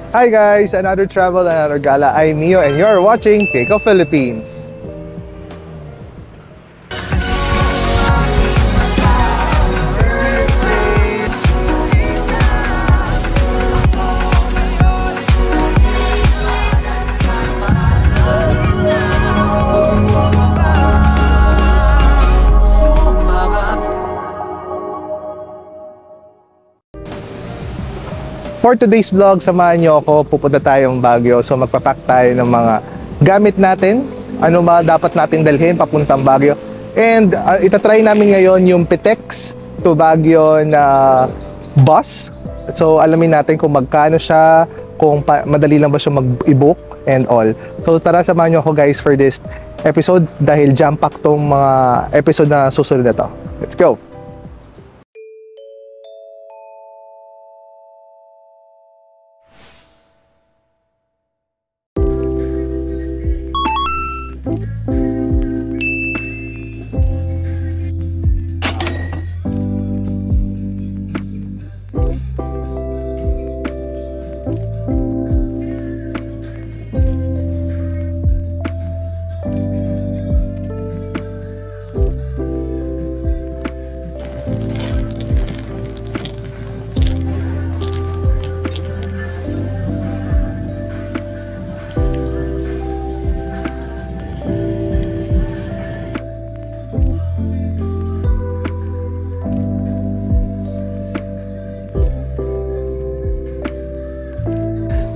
Hi guys, another travel, another gala. I'm Mio and you're watching Takeoff Philippines. For today's vlog, samahan nyo ako, pupunta tayong Baguio. So magpapack tayo ng mga gamit natin, ano mga dapat natin dalhin papuntang Baguio. And itatry namin ngayon yung Pitex to Baguio na bus. So alamin natin kung magkano siya, kung madali lang ba siya mag-i-book and all. So tara, samahan nyo ako guys for this episode dahil jam-pack tong mga episode na susunod na to. Let's go!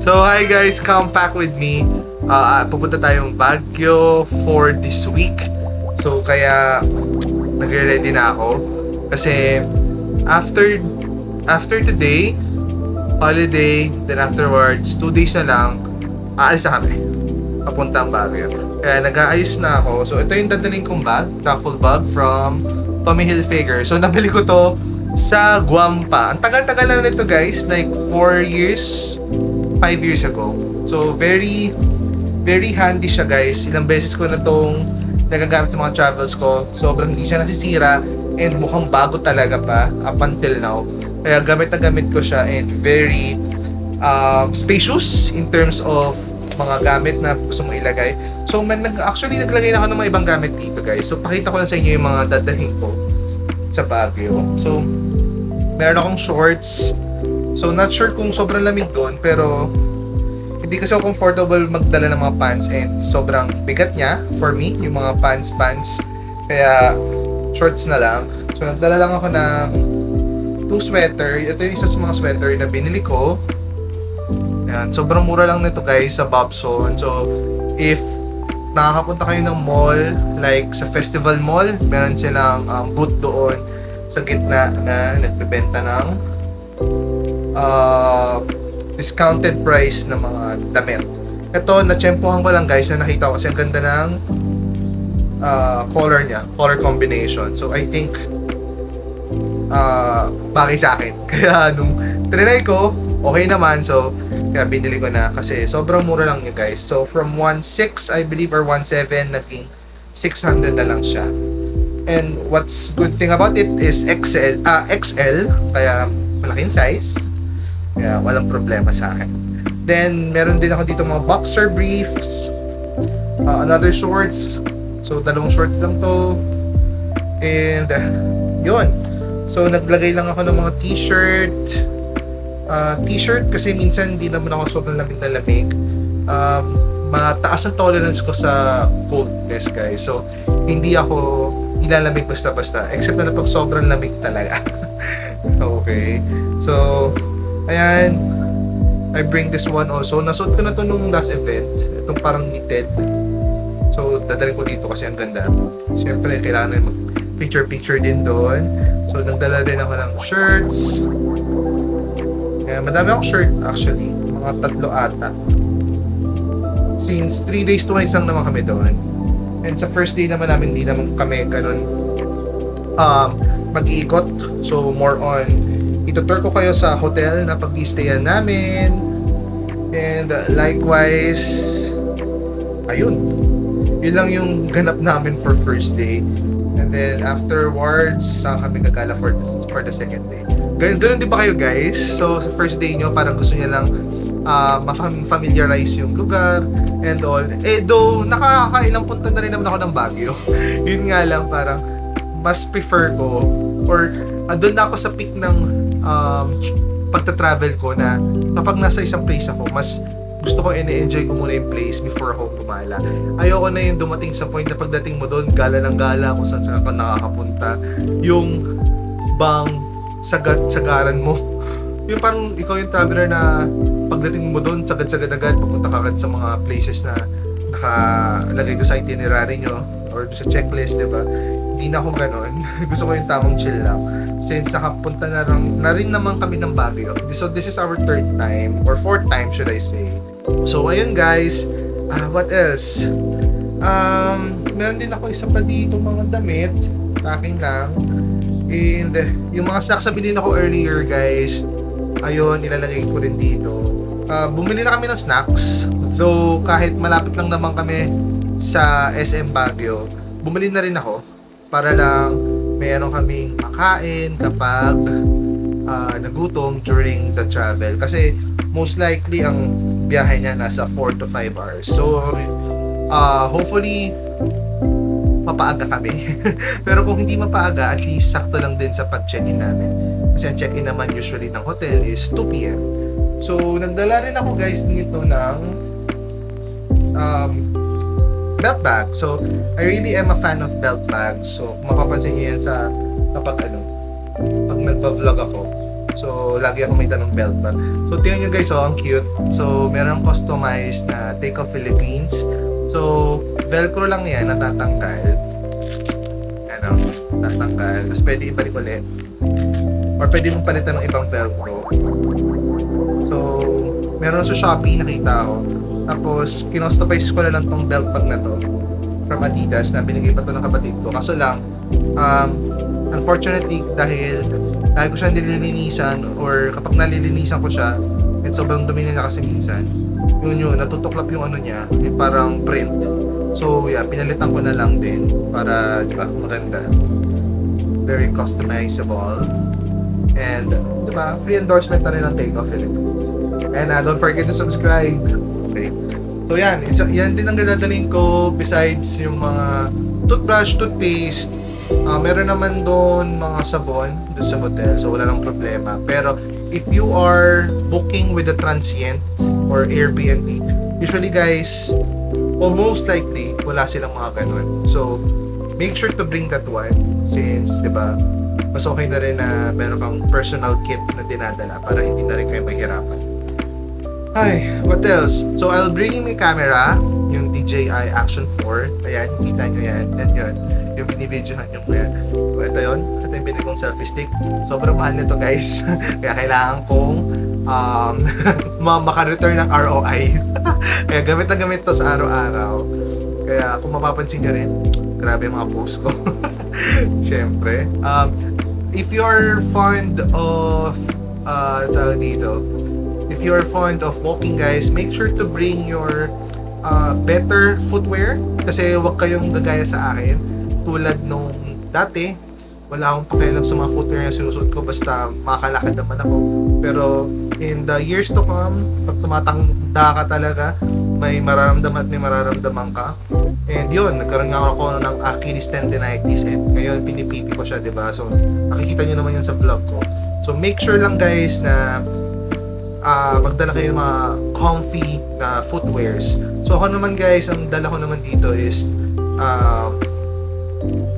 So hi guys, come back with me. Pupunta tayong Baguio for this week. So kaya nagre-ready na ako. Kasi after today, holiday, then afterwards, 2 days na lang, aalis na kami. Papuntang Baguio. Kaya nag-aayos na ako. So ito yung dadaling kong bag, duffel bag from Tommy Hilfiger. So nabili ko to sa Guam pa. Ang tagal-tagal na nito guys, like 5 years ago. So very handy siya guys. Ilang beses ko na tong nagagamit sa mga travels ko. Sobrang hindi siya nasisira and mukhang bago talaga pa up until now. Kaya gamit na gamit ko siya and very spacious in terms of mga gamit na gusto mong ilagay. So actually naglagay na ako ng mga ibang gamit dito guys. So pakita ko na sa inyo yung mga dadalhin ko sa Baguio. So meron akong shorts. So, not sure kung sobrang lamig doon, pero hindi kasi ako comfortable magdala ng mga pants and sobrang bigat niya for me, yung mga pants. Kaya, shorts na lang. So, nagdala lang ako ng 2 sweater. Ito yung isa sa mga sweater na binili ko. Ayan, sobrang mura lang nito guys sa Bobson. So, if nakakapunta kayo ng mall, like sa Festival Mall, meron silang booth doon sa gitna na nagbebenta ng discounted price ng mga damit. Ito, na-tsempohan ko lang guys na nakita ko kasi ang ganda ng color niya, color combination. So, I think bagay sa akin. Kaya nung trinay ko, okay naman. So, kaya binili ko na kasi sobrang mura lang niya guys. So, from 1.6 I believe or 1.7 naging 600 na lang siya. And what's good thing about it is XL, kaya malaking size. Kaya walang problema sa akin. Then, meron din ako dito mga boxer briefs. Another shorts. So, 2 shorts lang to. And, yun. So, naglagay lang ako ng mga t-shirt. T-shirt kasi minsan hindi naman ako sobrang lamig na lamig. Mataas ang tolerance ko sa coldness guys. So, hindi ako nilalamig basta-basta. Except na pag sobrang lamig talaga. Okay. So, ayan, I bring this one also. Nasuot ko na to nung last event. Itong parang knitted. So, dadalhin ko dito kasi ang ganda. Siyempre, kailangan mag-picture din doon. So, nagdala din ako ng shirts. Kaya, madami akong shirt actually. Mga 3 ata. Since 3 days twice lang naman kami doon. And sa first day naman namin, hindi naman kami ganun mag-iikot. So, more on itutur ko kayo sa hotel na pag-i-stayan namin. And likewise, ayun. Yun lang yung ganap namin for first day. And then afterwards, kami gagala for the second day. Ganun din ba kayo guys? So sa first day nyo, parang gusto niya lang ma-familiarize yung lugar and all. Though nakakailang punta na rin naman ako ng Baguio. Yun nga lang, parang mas prefer ko or doon na ako sa peak ng pagta-travel ko na kapag nasa isang place ako, mas gusto ko enjoy ko muna yung place before ako gumala. Ayoko na yung dumating sa point na pagdating mo doon, gala ng gala kung saan ka nakakapunta. Yung bang sagaran mo. Yung parang ikaw yung traveler na pagdating mo doon, sagad-sagad agad, papunta ka agad sa mga places na nakalagay doon sa itinerary nyo or sa checklist, diba? Hindi na ako ganon. Gusto ko yung tamang chill lang. Since nakapunta na rin naman kami ng Baguio. So this is our third time or fourth time should I say. So ayun guys, what else? Meron din ako isa pa dito mga damit, aking lang. And yung mga snacks na binili ko earlier guys, ayun, ilalagay ko rin dito. Bumili na kami ng snacks, though kahit malapit lang naman kami sa SM Baguio, bumili na rin ako para lang meron kaming makain kapag nagutom during the travel. Kasi most likely ang biyahe niya nasa 4 to 5 hours. So hopefully mapaaga kami. Pero kung hindi mapaaga, at least sakto lang din sa pag-check-in namin. Kasi ang check-in naman usually ng hotel is 2 p.m. So nagdala rin ako guys nito ng belt bag. So I really am a fan of belt bags. So kung mapapansin niyo yan sa kapag pag nagpa-vlog ako, so lagi ako may tanong belt bag. So tingnan nyo guys, ang cute. So meron customized na Take Off Philippines. So velcro lang yan, natatanggal. Natatanggal. Tapos pwede ibalik ulit, or pwede mong palitan ng ibang velcro. So meron sa Shopee, nakita ko. Tapos kinostomize ko na lang tong belt bag na to from Adidas, na binigay pa to ng kapatid ko. Kaso lang unfortunately, dahil ko siya nililinisan, or kapag nalilinisan ko siya at sobrang dumi na kasi minsan, yun natutuklap yung ano niya, yung parang print. So yeah, pinalitan ko na lang din para, di ba, maganda, very customizable, and di ba, free endorsement na rin ng Take Off Philippines. And don't forget to subscribe. Okay. So yan din ang dadalhin ko besides yung mga toothbrush, toothpaste. Meron naman doon mga sabon doon sa hotel, so wala nang problema. Pero if you are booking with a transient or Airbnb, usually guys, almost likely wala silang mga ganun. So make sure to bring that one, since diba, mas okay na rin na meron kang personal kit na dinadala para hindi na rin kayo mahirapan. Ay, what else? So I'll bring my camera, yung DJI Action 4. Ayan, kita nyo yan. Yan yun. Yung binibidyohan nyo mo yan. So ito yun. Ito yung binili kong selfie stick. Sobrang mahal nito guys. Kaya kailangan kong maka-return ng ROI. Kaya gamit na gamit to sa araw-araw. Kaya kung mapapansin nyo rin, grabe yung mga post ko. Siyempre. If you're fond of if you're fond of walking guys, make sure to bring your better footwear, kasi wag kayong gagaya sa akin tulad nung dati. Wala akong pakialam sa mga footwear na sinusuot ko, basta makakalakad naman ako. Pero in the years to come, pag tumatanda ka talaga, may mararamdaman ka. And yun, nagkaroon nga ako ng Achilles tendinitis, and ngayon pinipiti ko siya, diba? So nakikita nyo naman yun sa vlog ko. So make sure lang guys na magdala kayo ng mga comfy na footwears. So ako naman guys, ang dala ko naman dito is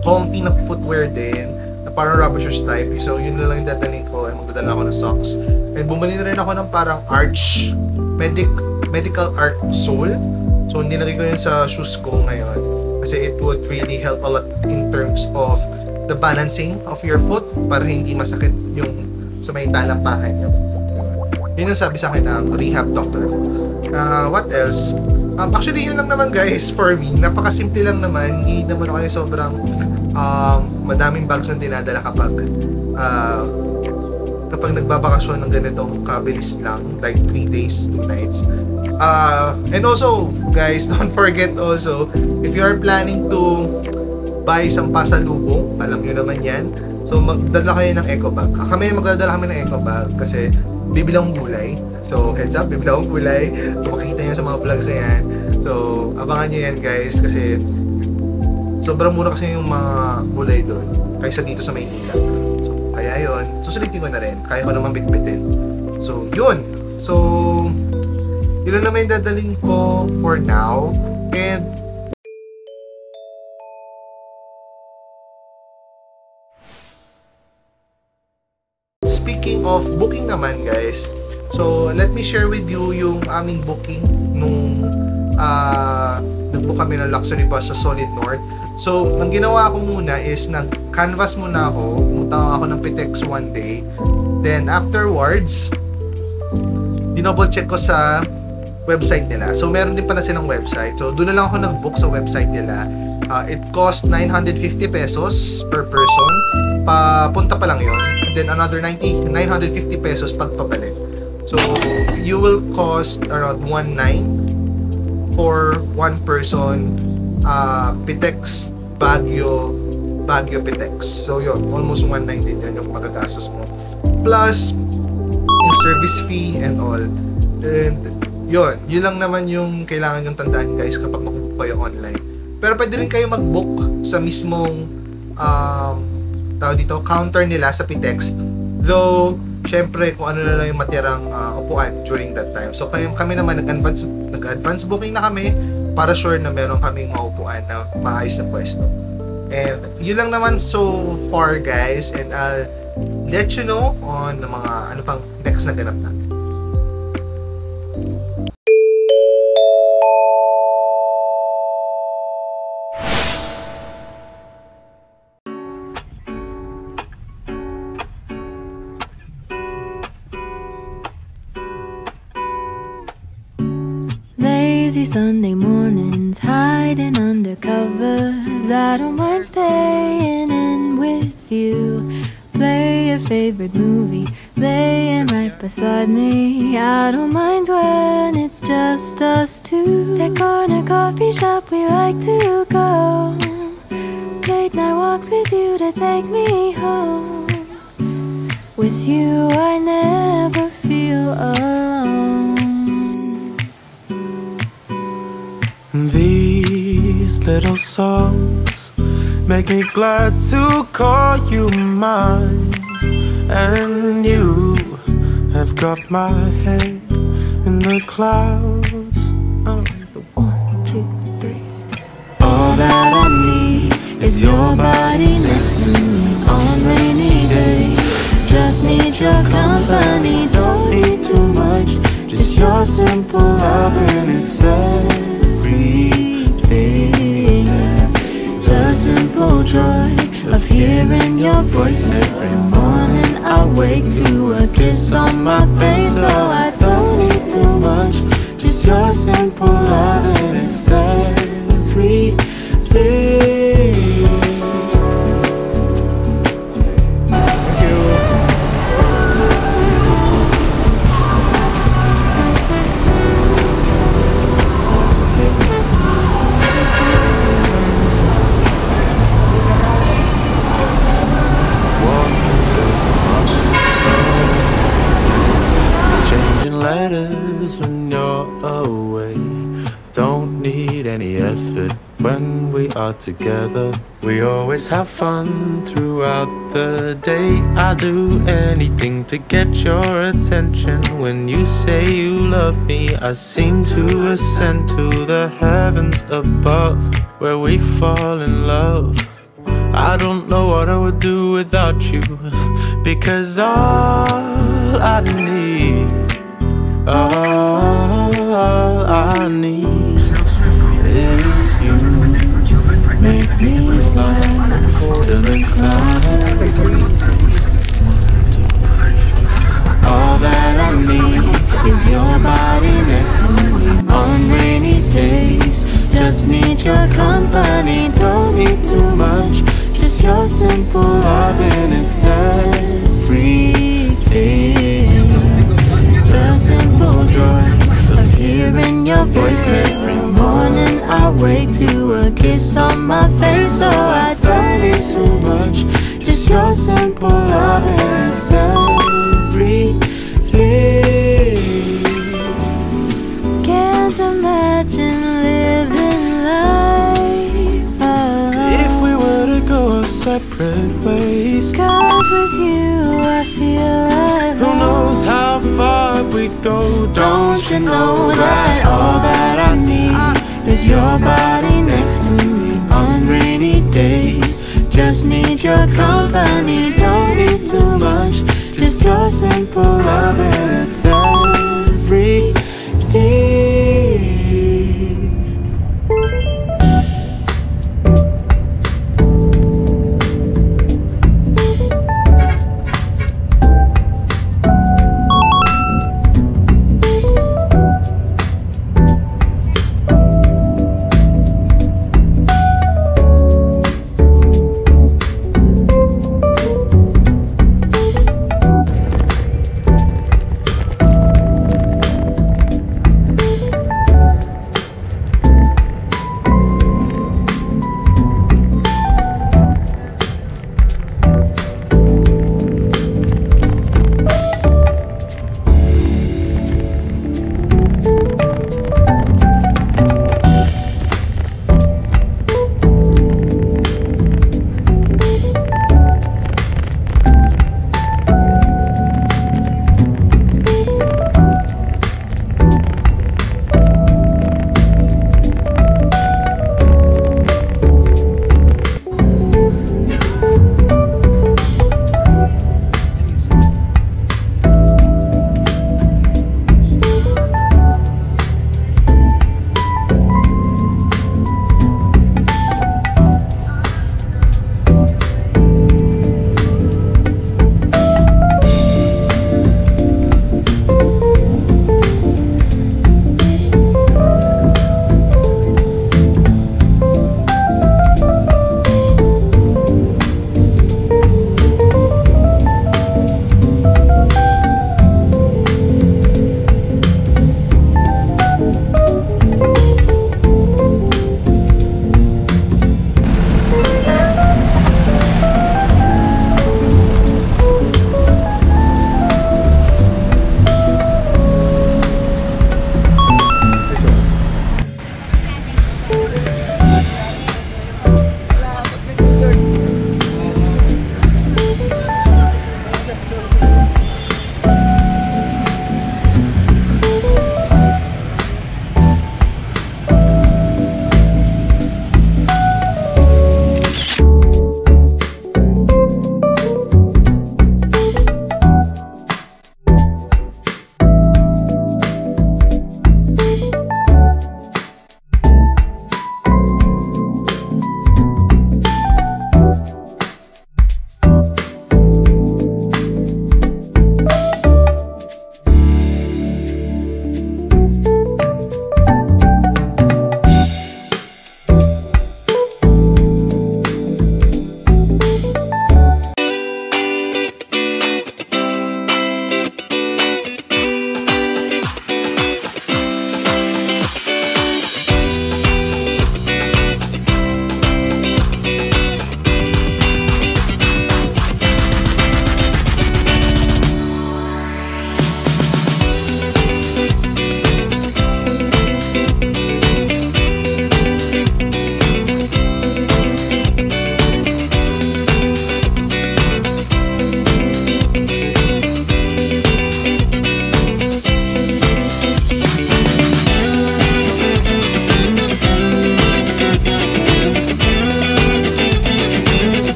comfy na footwear din, na parang rubber shoes type. So yun na lang yung dadalhin ko, and magdadala ako ng socks. And bumili na rin ako ng parang arch, medical art sole. So nilagay ko yun sa shoes ko ngayon, kasi it would really help a lot in terms of the balancing of your foot, para hindi masakit yung sa may talampakan nyo. Yun ang sabi sa akin ng rehab doctor ko. What else? Actually, yun lang naman guys for me. Napakasimple lang naman. Hindi naman ako yung sobrang madaming bags na dinadala kapag nagbabakasyon ng ganito kabilis lang. Like 3 days, 2 nights. And also, guys, don't forget also, if you are planning to buy isang pasalubong, alam nyo naman yan. So magdala kayo ng eco bag. Magdadala kami ng eco bag kasi bibili akong gulay. So heads up, bibili akong gulay. So makikita nyo sa mga vlogs na yan. So abangan nyo yan guys kasi sobrang mura kasi yung mga gulay doon kaysa dito sa Maynila. So kaya yun, susulitin ko na rin. Kaya ko naman bitbitin. So yun. So yun lang naman yung dadalhin ko for now. And speaking of booking naman guys, so let me share with you yung aming booking nung nag-book kami ng luxury bus sa Solid North. So ang ginawa ko muna is nag-canvas muna ako, pumunta ako ng Pitex one day, then afterwards dinouble check ko sa website nila. So meron din pala silang website, so doon na lang ako nag-book sa website nila. It cost 950 pesos per person. Papunta pa lang yun. And then another 950 pesos pagpabalik. So, you will cost around 1,900 for one person. Pitex, Baguio Pitex. So, yun. Almost 1,900 din yun yung magagastos mo. Plus, yung service fee and all. And, yun lang naman yung kailangan yung tandaan guys kapag mag-book kayo online. Pero pwede rin kayo mag-book sa mismong tawag dito, counter nila sa Pitex. Though, syempre, kung ano na lang yung matirang upuan during that time. So, kami naman nag-advance booking na kami para sure na meron kaming maupuan na maayos na pwesto. And, yun lang naman so far, guys. And I'll let you know on mga ano pang next na ganap natin. Lazy Sunday mornings, hiding under covers. I don't mind staying in with you. Play your favorite movie, laying right beside me. I don't mind when it's just us two. That corner coffee shop we like to go. Late night walks with you to take me home. With you I never feel alone. These little songs make me glad to call you mine. And you have got my head in the clouds. 1, 2, 3. All that I need is your body next to me on rainy days. Just need your company, don't need too much. Just your simple love and it's everything. The simple joy of hearing your voice every morning. I wake to a kiss on my face, so I don't need too much. Just your simple love and it's everything. Letters when you're away. Don't need any effort when we are together. We always have fun throughout the day. I'll do anything to get your attention. When you say you love me, I seem to ascend to the heavens above, where we fall in love. I don't know what I would do without you, because all I need, all I need is you. Make me fly to the clouds. All that I need is your body next to me on rainy days. Just need your company, don't need too much. Just your simple love and it's everything. The simple joy of hearing your voice every morning. I wake to a kiss on my face. So I don't need too much, just your simple love and it's everything. Can't imagine living life alone if we were to go our separate ways. 'Cause with you I feel like Who knows how far we go? Don't you know that all that I need is your body next to me on rainy days? Just need your company, don't need too much, just your simple love and it's